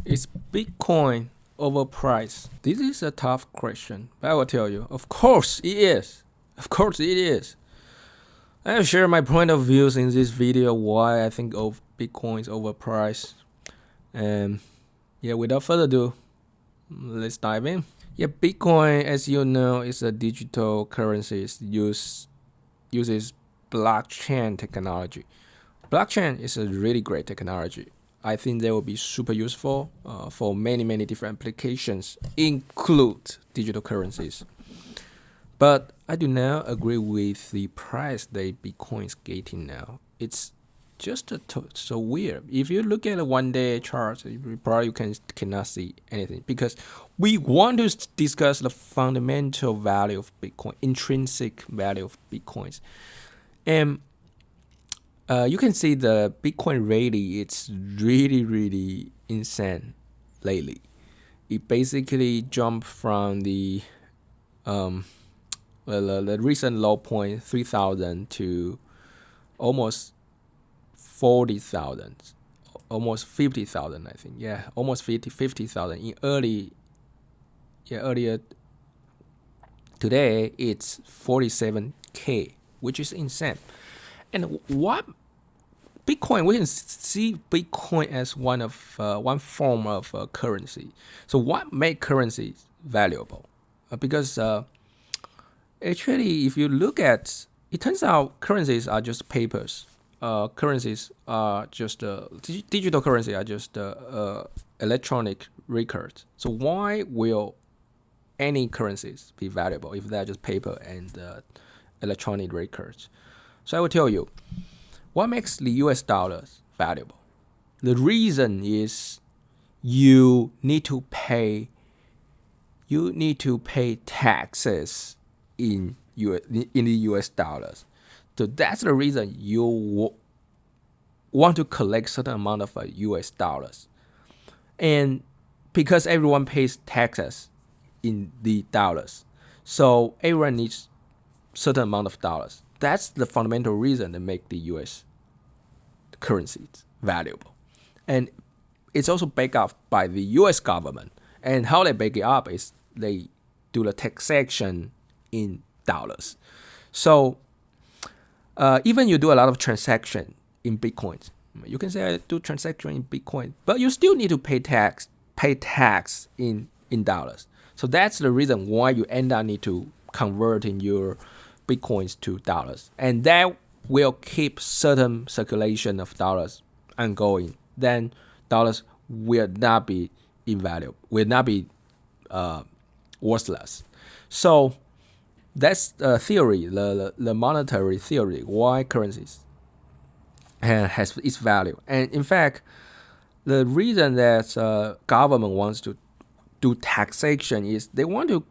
Is Bitcoin overpriced? This is a tough question, but I will tell you, of course it is. Of course it is. I will share my point of views in this video why I think of Bitcoin is overpriced. And without further ado, let's dive in. Bitcoin, as you know, is a digital currency. It uses blockchain technology. Blockchain is a really great technology. I think they will be super useful for many different applications, include digital currencies. But I do not agree with the price that Bitcoin is getting now. It's just so weird. If you look at a one-day chart, you probably cannot see anything because we want to discuss the fundamental value of Bitcoin, intrinsic value of Bitcoins, and you can see the Bitcoin rally. It's really insane lately. It basically jumped from the recent low point 3,000 to almost 40,000, almost 50,000. I think almost 50,000 in earlier today. It's 47K, which is insane. And what Bitcoin, we can see Bitcoin as one form of currency. So what makes currencies valuable? Because actually, if you look at, it turns out currencies are just papers. Currencies are just digital currency are just electronic records. So why will any currencies be valuable if they're just paper and electronic records? So I will tell you what makes the US dollars valuable. The reason is you need to pay taxes in the US dollars. So that's the reason you want to collect certain amount of US dollars. And because everyone pays taxes in the dollars, so everyone needs certain amount of dollars. That's the fundamental reason to make the US currencies valuable. And it's also backed up by the US government. And how they back it up is they do the taxation in dollars. So even you do a lot of transaction in Bitcoin, you can say I do transaction in Bitcoin, but you still need to pay tax in dollars. So that's the reason why you end up need to convert in your Bitcoins to dollars, and that will keep certain circulation of dollars ongoing. Then dollars will not be invaluable, will not be worthless. So that's the theory, the monetary theory, why currencies has its value. And in fact, the reason that government wants to do taxation is they want to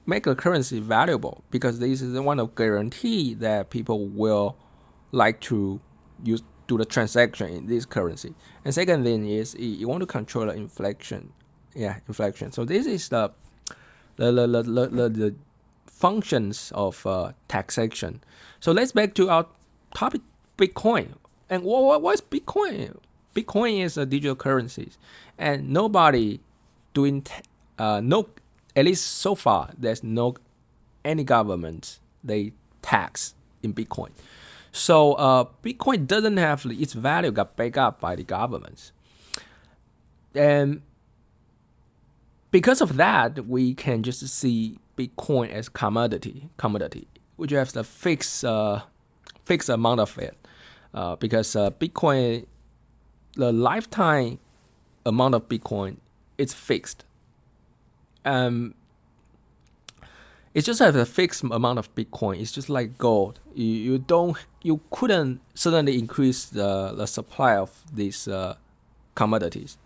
make a currency valuable, because this is one of guarantee that people will like to do the transaction in this currency. And second thing is you want to control the inflation. So this is the functions of taxation. So let's back to our topic, Bitcoin. And what is Bitcoin? Bitcoin is a digital currency, and nobody doing at least so far, there's no any government they tax in Bitcoin. So Bitcoin doesn't have its value got backed up by the governments. And because of that, we can just see Bitcoin as commodity, which has the fixed amount of it. Because Bitcoin, the lifetime amount of Bitcoin, it's fixed. It's just have a fixed amount of Bitcoin. It's just like gold. You couldn't suddenly increase the supply of these commodities.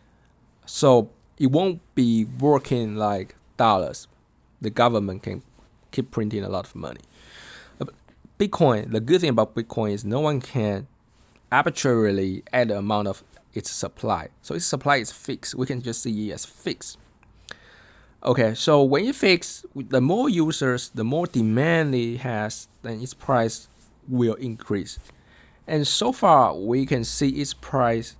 So it won't be working like dollars. The government can keep printing a lot of money. Bitcoin, the good thing about Bitcoin is no one can arbitrarily add the amount of its supply. So its supply is fixed. We can just see it as fixed. Okay, so when it fixed, the more users, the more demand it has, then its price will increase. And so far, we can see its price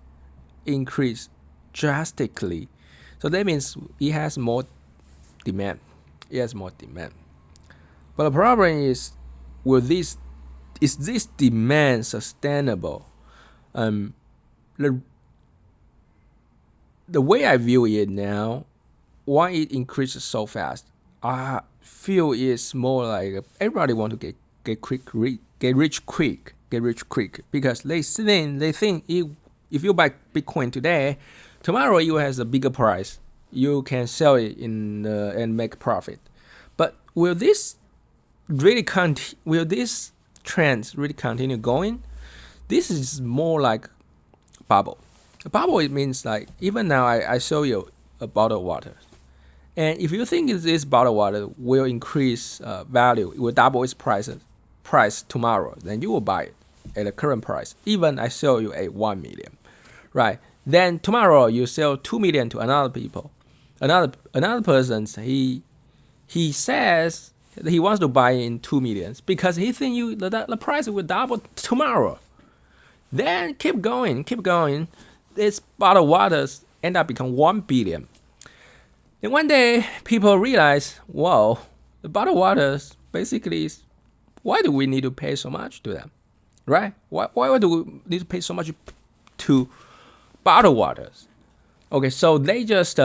increase drastically So that means it has more demand. It has more demand. But the problem is this demand sustainable? Um, the the way I view it now, why it increases so fast, I feel it's more like everybody want to get rich quick because they think if you buy Bitcoin today, tomorrow you has a bigger price, you can sell it and make profit. But will this trend really continue going? This is more like bubble. A bubble, it means like even now I show you a bottle of water. And if you think this bottled water will increase value, it will double its price tomorrow, then you will buy it at the current price. Even I sell you at 1 million, right? Then tomorrow you sell 2 million to another person. He says that he wants to buy in 2 millions because he think the price will double tomorrow. Then keep going. This bottled waters end up become 1 billion. And one day, people realize, whoa, the bottled waters basically is, why do we need to pay so much to them, right? Why do we need to pay so much to bottled waters? Okay, so they just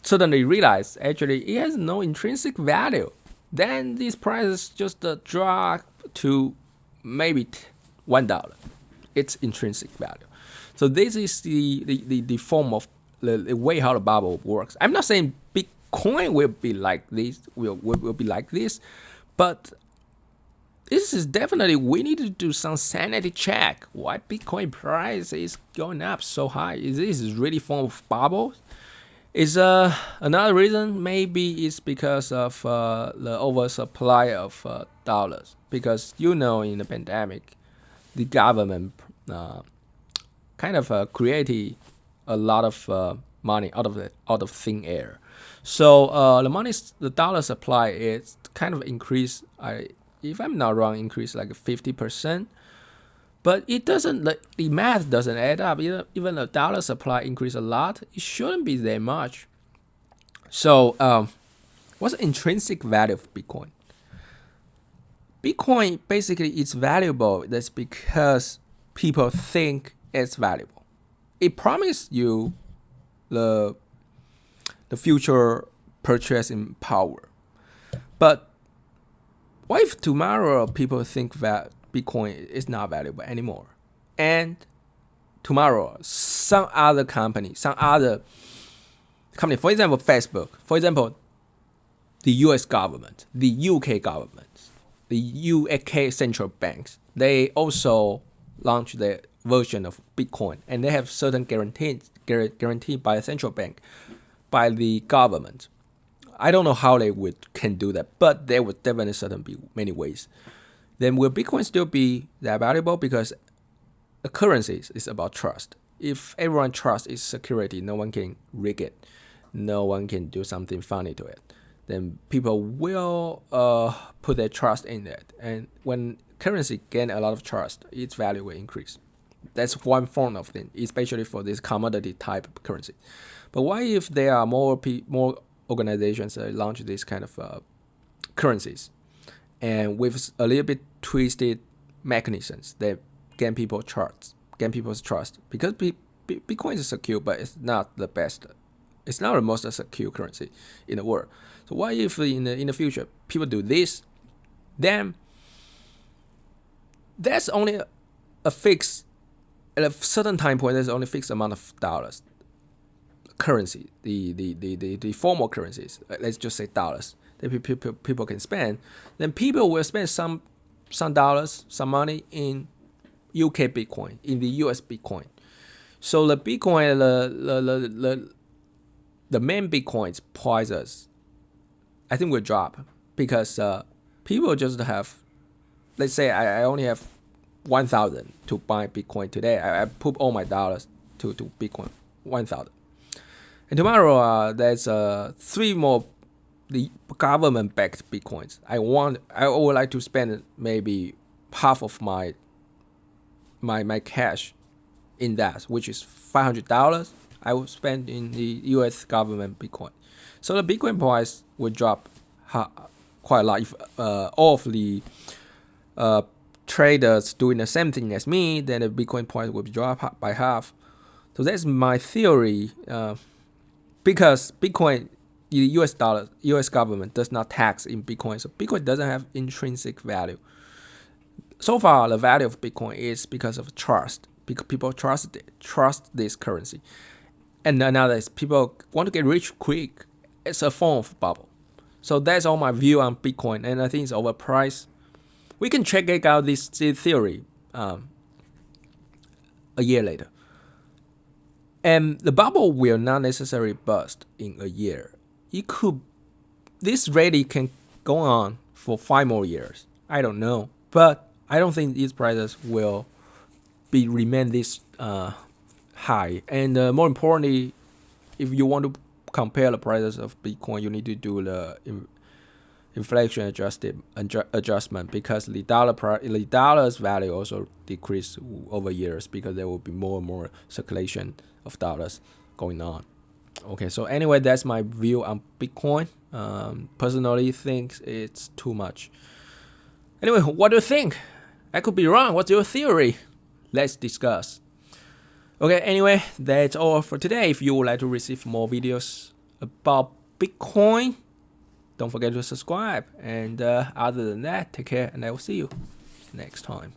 suddenly realize, actually, it has no intrinsic value. Then these prices just drop to maybe $1. Its intrinsic value. So this is the form of the way how the bubble works. I'm not saying Bitcoin will be like this, will be like this, but this is definitely, we need to do some sanity check. Why Bitcoin price is going up so high? Is this really form of bubble? Is another reason maybe it's because of the oversupply of dollars. Because in the pandemic, the government kind of created a lot of money out of thin air. So the dollar supply is kind of increased. If I'm not wrong, increased like 50%. But it doesn't. The math doesn't add up. Even the dollar supply increased a lot, it shouldn't be that much. So what's the intrinsic value of Bitcoin? Bitcoin basically is valuable. That's because people think it's valuable. It promises you the future purchasing power. But what if tomorrow people think that Bitcoin is not valuable anymore? And tomorrow, some other company, for example, Facebook, for example, the US government, the UK government, the UK central banks, they also launched their version of Bitcoin, and they have certain guaranteed by the central bank, by the government. I don't know how they can do that, but there would definitely certainly be many ways. Then will Bitcoin still be that valuable? Because a currency is about trust. If everyone trusts its security, no one can rig it, no one can do something funny to it. Then people will put their trust in it, and when currency gain a lot of trust, its value will increase. That's one form of thing, especially for this commodity type of currency. But what if there are more organizations that launch these kind of currencies, and with a little bit twisted mechanisms that gain people's trust? Because Bitcoin is secure, but it's not the best. It's not the most secure currency in the world. So what if in the future people do this? Then that's only a fixed, at a certain time point, there's only a fixed amount of dollars currency, the formal currencies, let's just say dollars, that people can spend. Then people will spend some dollars, some money in UK Bitcoin, in the US Bitcoin. So the Bitcoin, the main Bitcoin's prices, I think will drop because people just have, let's say I only have 1,000 to buy Bitcoin today. I put all my dollars to Bitcoin, 1,000. And tomorrow there's 3 more the government-backed Bitcoins. I would like to spend maybe half of my cash in that, which is $500. I will spend in the US government Bitcoin. So the Bitcoin price will drop quite a lot if all of the traders doing the same thing as me, then the Bitcoin price will drop by half. So that's my theory. Because Bitcoin, the US government does not tax in Bitcoin, so Bitcoin doesn't have intrinsic value. So far, the value of Bitcoin is because of trust. Because people trust this currency. And another is people want to get rich quick. It's a form of bubble. So that's all my view on Bitcoin, and I think it's overpriced. We can check out this theory a year later. And the bubble will not necessarily burst in a year. This rally can go on for 5 more years. I don't know. But I don't think these prices will remain this high. And more importantly, if you want to compare the prices of Bitcoin, you need to do the inflation adjustment, because the dollar's value also decrease over years, because there will be more and more circulation of dollars going on. Okay, so anyway, that's my view on Bitcoin. Personally, think it's too much. Anyway, what do you think? I could be wrong. What's your theory? Let's discuss. Okay, anyway, that's all for today. If you would like to receive more videos about Bitcoin, don't forget to subscribe. And other than that, take care, and I will see you next time.